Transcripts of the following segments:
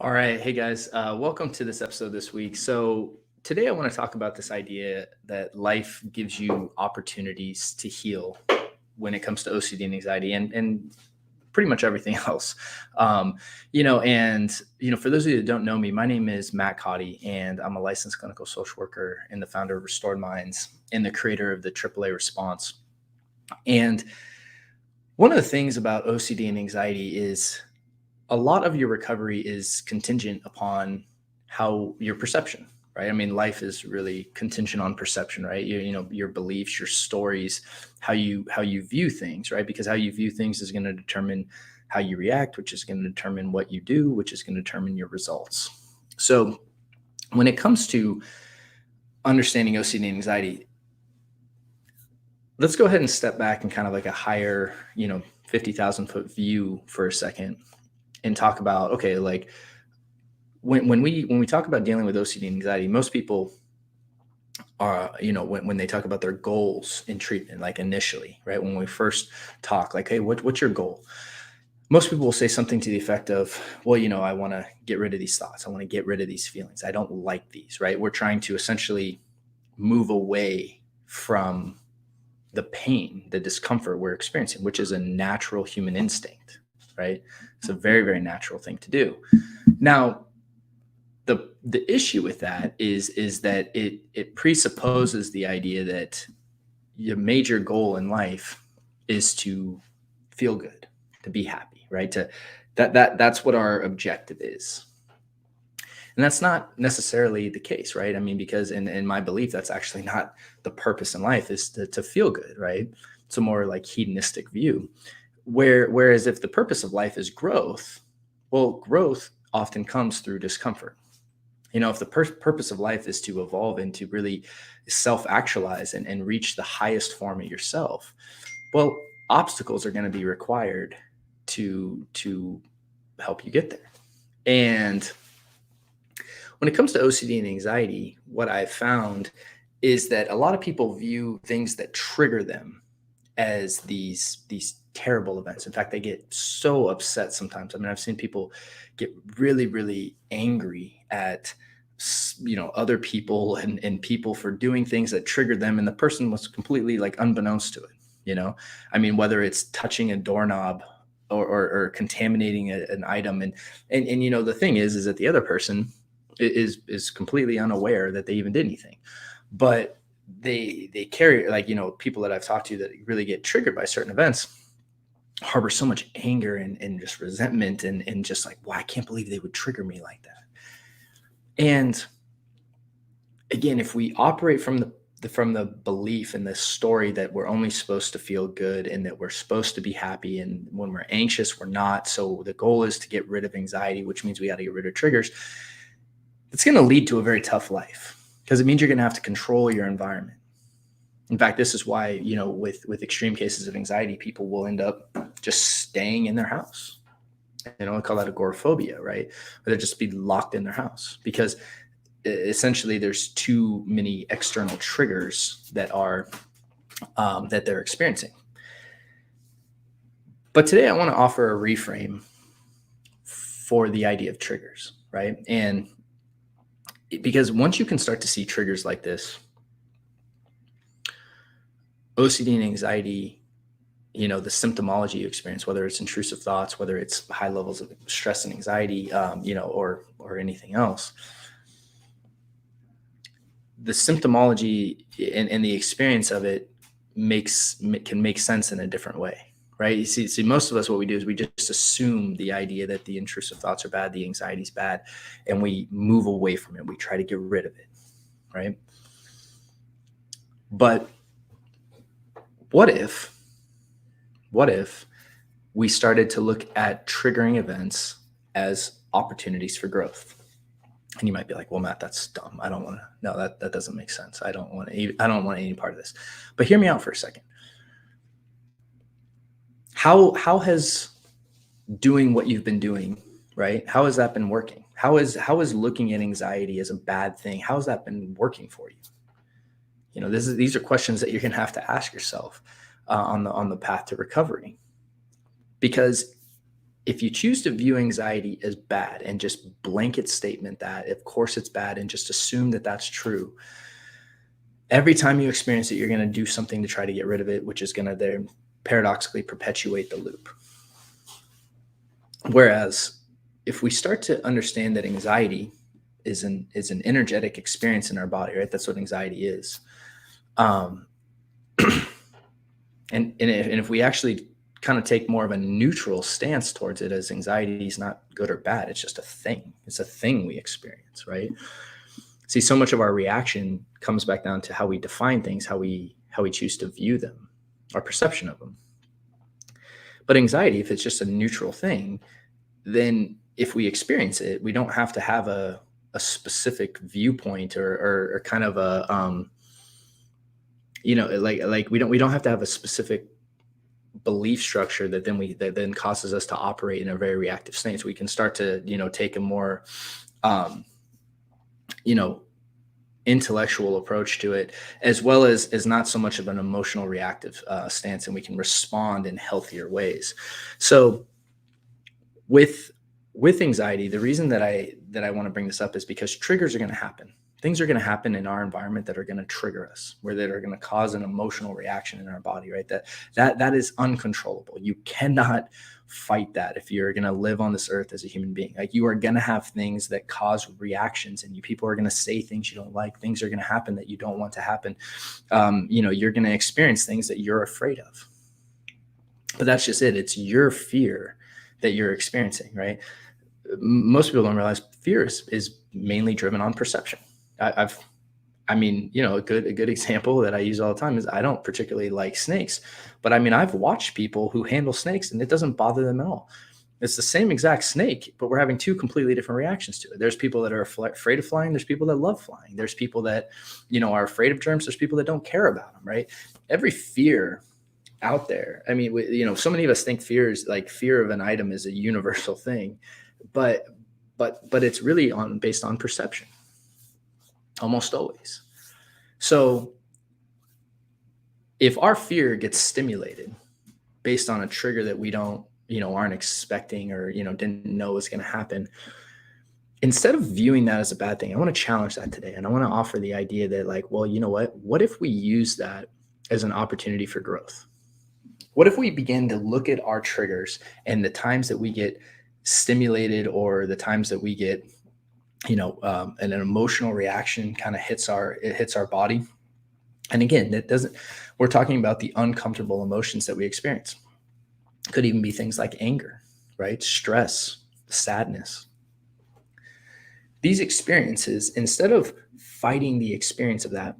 All right. Hey guys, welcome to this episode this week. So, today I want to talk about this idea that life gives you opportunities to heal when it comes to OCD and anxiety and pretty much everything else. For those of you that don't know me, my name is Matt Cotty, and I'm a licensed clinical social worker and the founder of Restored Minds and the creator of the AAA Response. And one of the things about OCD and anxiety is a lot of your recovery is contingent upon how your perception, right? I mean, life is really contingent on perception, right? Your beliefs, your stories, how you view things, right? Because how you view things is going to determine how you react, which is going to determine what you do, which is going to determine your results. So when it comes to understanding OCD and anxiety, let's go ahead and step back and kind of like a higher, 50,000 foot view for a second and talk about, okay, like when we talk about dealing with OCD and anxiety, most people are, when they talk about their goals in treatment, like initially, right? When we first talk, like, hey, what's your goal? Most people will say something to the effect of, well, I want to get rid of these thoughts. I want to get rid of these feelings. I don't like these, right? We're trying to essentially move away from the pain, the discomfort we're experiencing, which is a natural human instinct, right? It's a very, very natural thing to do. Now, the issue with that is that it presupposes the idea that your major goal in life is to feel good, to be happy, right? That's what our objective is. And that's not necessarily the case, right? I mean, because in my belief, that's actually not the purpose in life, is to feel good, right? It's a more like hedonistic view. Whereas if the purpose of life is growth, well, growth often comes through discomfort. If the purpose of life is to evolve and to really self-actualize and reach the highest form of yourself, well, obstacles are going to be required to help you get there. And when it comes to OCD and anxiety, what I've found is that a lot of people view things that trigger them as these terrible events. In fact, they get so upset sometimes. I mean, I've seen people get really, really angry at other people and people for doing things that triggered them, and the person was completely like unbeknownst to it. I mean, whether it's touching a doorknob or contaminating an item, and the thing is that the other person is completely unaware that they even did anything, but they carry, like, people that I've talked to that really get triggered by certain events harbor so much anger and just resentment and just like, wow, I can't believe they would trigger me like that. And again, if we operate from the belief and the story that we're only supposed to feel good and that we're supposed to be happy, and when we're anxious we're not, so the goal is to get rid of anxiety, which means we got to get rid of triggers, it's going to lead to a very tough life, because it means you're going to have to control your environment. In fact, this is why, with extreme cases of anxiety, people will end up just staying in their house. I call that agoraphobia, right? Or they'll just be locked in their house because essentially there's too many external triggers that they're experiencing. But today I want to offer a reframe for the idea of triggers, right? And because once you can start to see triggers like this, OCD and anxiety, the symptomology you experience, whether it's intrusive thoughts, whether it's high levels of stress and anxiety, or anything else, the symptomology and the experience of it can make sense in a different way, right? You see, most of us, what we do is we just assume the idea that the intrusive thoughts are bad, the anxiety is bad, and we move away from it. We try to get rid of it, right? But what if we started to look at triggering events as opportunities for growth? And you might be like, well, Matt, that's dumb. I don't want to. No, that doesn't make sense. I don't want any part of this. But hear me out for a second. How has doing what you've been doing, right? How has that been working? How is looking at anxiety as a bad thing? How has that been working for you? These are questions that you're going to have to ask yourself on the path to recovery, because if you choose to view anxiety as bad and just blanket statement that, of course it's bad, and just assume that that's true, every time you experience it, you're going to do something to try to get rid of it, which is going to then paradoxically perpetuate the loop. Whereas if we start to understand that anxiety is an energetic experience in our body, right? That's what anxiety is. And if we actually kind of take more of a neutral stance towards it, as anxiety is not good or bad, it's just a thing. It's a thing we experience, right? See, so much of our reaction comes back down to how we define things, how we choose to view them, our perception of them. But anxiety, if it's just a neutral thing, then if we experience it, we don't have to have a specific viewpoint or kind of a like we don't have to have a specific belief structure that then causes us to operate in a very reactive state. So we can start to take a more intellectual approach to it, as well as not so much of an emotional reactive stance, and we can respond in healthier ways. So with anxiety, the reason that I want to bring this up is because triggers are going to happen. Things are going to happen in our environment that are going to trigger us, where that are going to cause an emotional reaction in our body, right? That is uncontrollable. You cannot fight that if you're going to live on this earth as a human being. Like, you are going to have things that cause reactions, and people are going to say things you don't like. Things are going to happen that you don't want to happen. You're going to experience things that you're afraid of. But that's just it. It's your fear that you're experiencing, right? Most people don't realize fear is mainly driven on perception. A good example that I use all the time is I don't particularly like snakes, but I've watched people who handle snakes and it doesn't bother them at all. It's the same exact snake, but we're having two completely different reactions to it. There's people that are afraid of flying. There's people that love flying. There's people that, are afraid of germs. There's people that don't care about them, right? Every fear out there. So many of us think fear of an item is a universal thing, but it's really based on perception. Almost always. So if our fear gets stimulated based on a trigger that we don't, aren't expecting or, didn't know was going to happen, instead of viewing that as a bad thing, I want to challenge that today. And I want to offer the idea that what if we use that as an opportunity for growth? What if we begin to look at our triggers and the times that we get stimulated, or the times that we get an emotional reaction kind of hits our body. And again, we're talking about the uncomfortable emotions that we experience. Could even be things like anger, right? Stress, sadness. These experiences, instead of fighting the experience of that,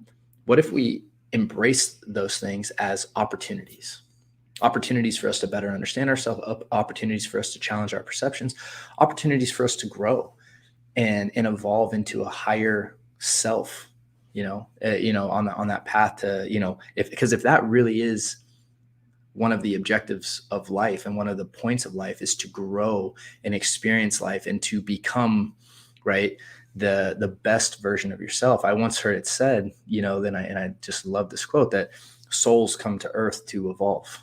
what if we embrace those things as opportunities? Opportunities for us to better understand ourselves, opportunities for us to challenge our perceptions, opportunities for us to grow and evolve into a higher self, on that path to, if that really is one of the objectives of life, and one of the points of life is to grow and experience life and to become, right, the best version of yourself. I once heard it said, and I just love this quote, that souls come to earth to evolve,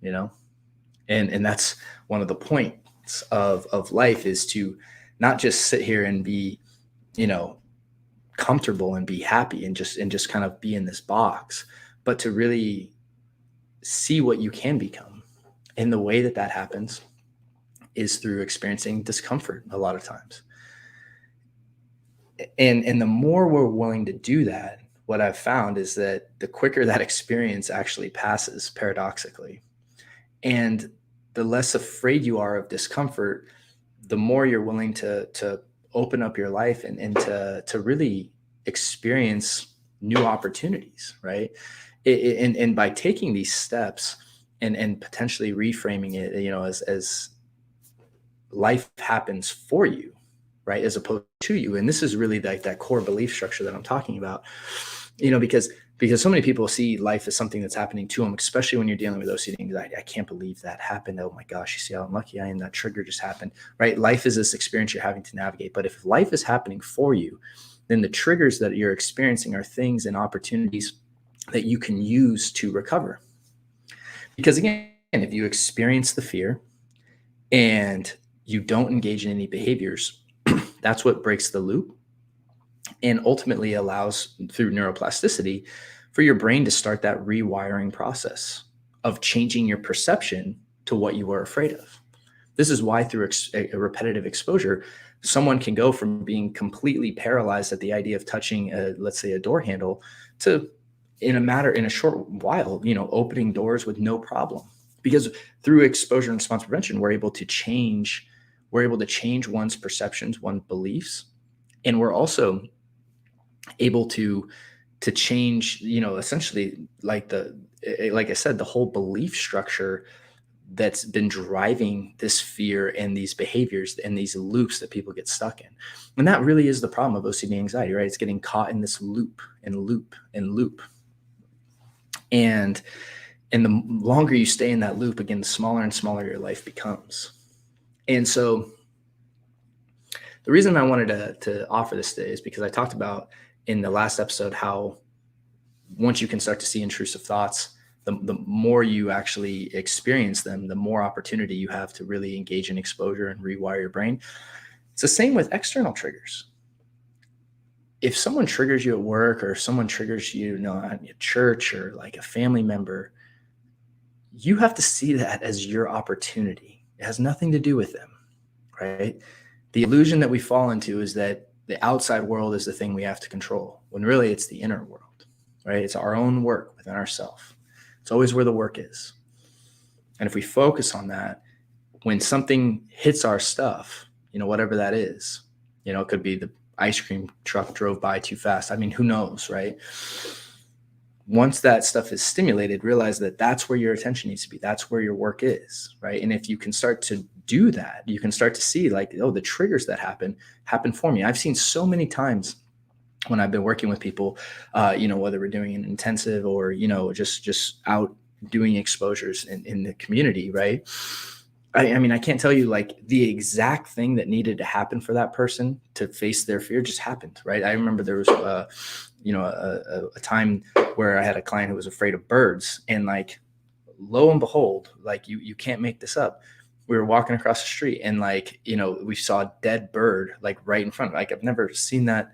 and that's one of the points of life, is to not just sit here and be, comfortable and be happy and just kind of be in this box, but to really see what you can become. And the way that happens is through experiencing discomfort a lot of times. And the more we're willing to do that, what I've found is that the quicker that experience actually passes, paradoxically. And the less afraid you are of discomfort, the more you're willing to open up your life and to really experience new opportunities, right? And by taking these steps and potentially reframing it, as life happens for you, right, as opposed to you. And this is really like that core belief structure that I'm talking about, because so many people see life as something that's happening to them, especially when you're dealing with OCD anxiety. I can't believe that happened. Oh my gosh, you see how unlucky I am. That trigger just happened, right? Life is this experience you're having to navigate. But if life is happening for you, then the triggers that you're experiencing are things and opportunities that you can use to recover. Because again, if you experience the fear, and you don't engage in any behaviors, that's what breaks the loop and ultimately allows, through neuroplasticity, for your brain to start that rewiring process of changing your perception to what you were afraid of. This is why, through a repetitive exposure, someone can go from being completely paralyzed at the idea of touching, let's say, a door handle, to in a short while, opening doors with no problem. Because through exposure and response prevention, we're able to change one's perceptions, one's beliefs, and we're also able to change, essentially, like I said, the whole belief structure that's been driving this fear and these behaviors and these loops that people get stuck in. And that really is the problem of OCD anxiety, right? It's getting caught in this loop and loop and loop. And the longer you stay in that loop, again, the smaller and smaller your life becomes. And so the reason I wanted to offer this today is because I talked about in the last episode how once you can start to see intrusive thoughts, the more you actually experience them, the more opportunity you have to really engage in exposure and rewire your brain. It's the same with external triggers. If someone triggers you at work, or if someone triggers you, at church, or like a family member, you have to see that as your opportunity. It has nothing to do with them, right? The illusion that we fall into is that the outside world is the thing we have to control, when really it's the inner world, right? It's our own work within ourselves. It's always where the work is. And if we focus on that, when something hits our stuff, whatever that is, it could be the ice cream truck drove by too fast. I mean, who knows, right? Once that stuff is stimulated, realize that that's where your attention needs to be. That's where your work is, right? And if you can start to do that, you can start to see like, oh, the triggers that happen for me. I've seen so many times when I've been working with people, whether we're doing an intensive or, just out doing exposures in the community, right? I mean, I can't tell you like the exact thing that needed to happen for that person to face their fear just happened, right? I remember there was, a time where I had a client who was afraid of birds, and like, lo and behold, like you can't make this up. We were walking across the street, and like, we saw a dead bird like right in front of, like, I've never seen that,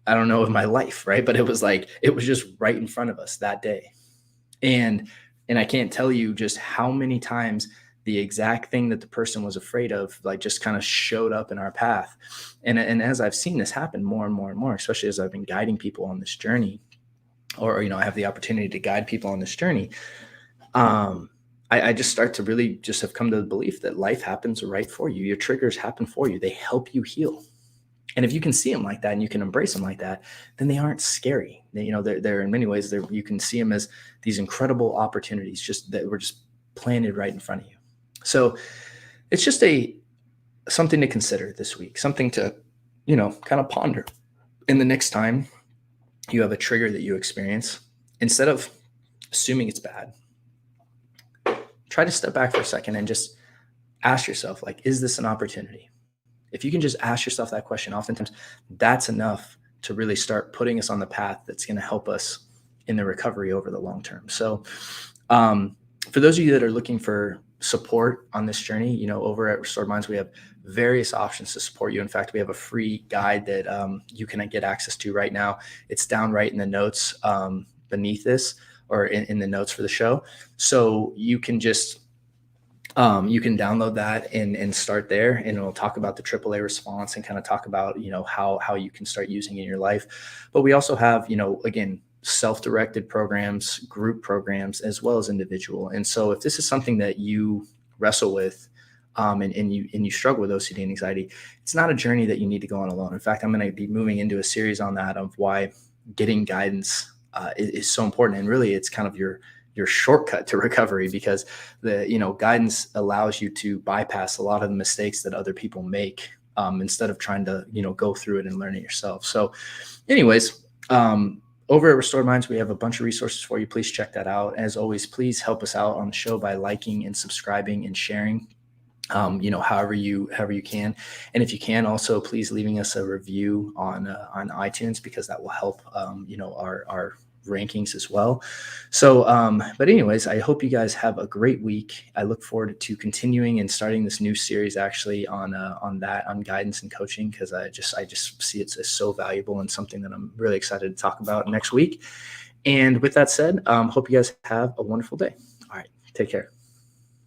I don't know, in my life, right? But it was just right in front of us that day. And I can't tell you just how many times the exact thing that the person was afraid of, like, just kind of showed up in our path. And as I've seen this happen more and more and more, especially as I've been guiding people on this journey, or, I have the opportunity to guide people on this journey, I just start to really just have come to the belief that life happens right for you. Your triggers happen for you. They help you heal. And if you can see them like that and you can embrace them like that, then they aren't scary. They're in many ways, you can see them as these incredible opportunities just that were just planted right in front of you. So it's just something to consider this week, something to, kind of ponder. And the next time you have a trigger that you experience, instead of assuming it's bad, try to step back for a second and just ask yourself, like, is this an opportunity? If you can just ask yourself that question, oftentimes that's enough to really start putting us on the path that's going to help us in the recovery over the long term. So for those of you that are looking for support on this journey, over at Restored Minds, we have various options to support you. In fact, we have a free guide that you can get access to right now. It's down right in the notes beneath this, or in the notes for the show. So you can just you can download that and start there, and it'll talk about the AAA response and kind of talk about, how you can start using it in your life. But we also have, again, self-directed programs, group programs, as well as individual. And so if this is something that you wrestle with, and you struggle with OCD and anxiety, it's not a journey that you need to go on alone. In fact, I'm going to be moving into a series on that, of why getting guidance is so important. And really, it's kind of your shortcut to recovery, because the guidance allows you to bypass a lot of the mistakes that other people make, instead of trying to go through it and learn it yourself. So anyways, over at Restored Minds, we have a bunch of resources for you. Please check that out. As always, please help us out on the show by liking and subscribing and sharing, however you can. And if you can, also please leaving us a review on iTunes, because that will help, our rankings as well. So, but anyways, I hope you guys have a great week. I look forward to continuing and starting this new series actually on guidance and coaching, because I just see it's so valuable and something that I'm really excited to talk about next week. And with that said, hope you guys have a wonderful day. All right, take care.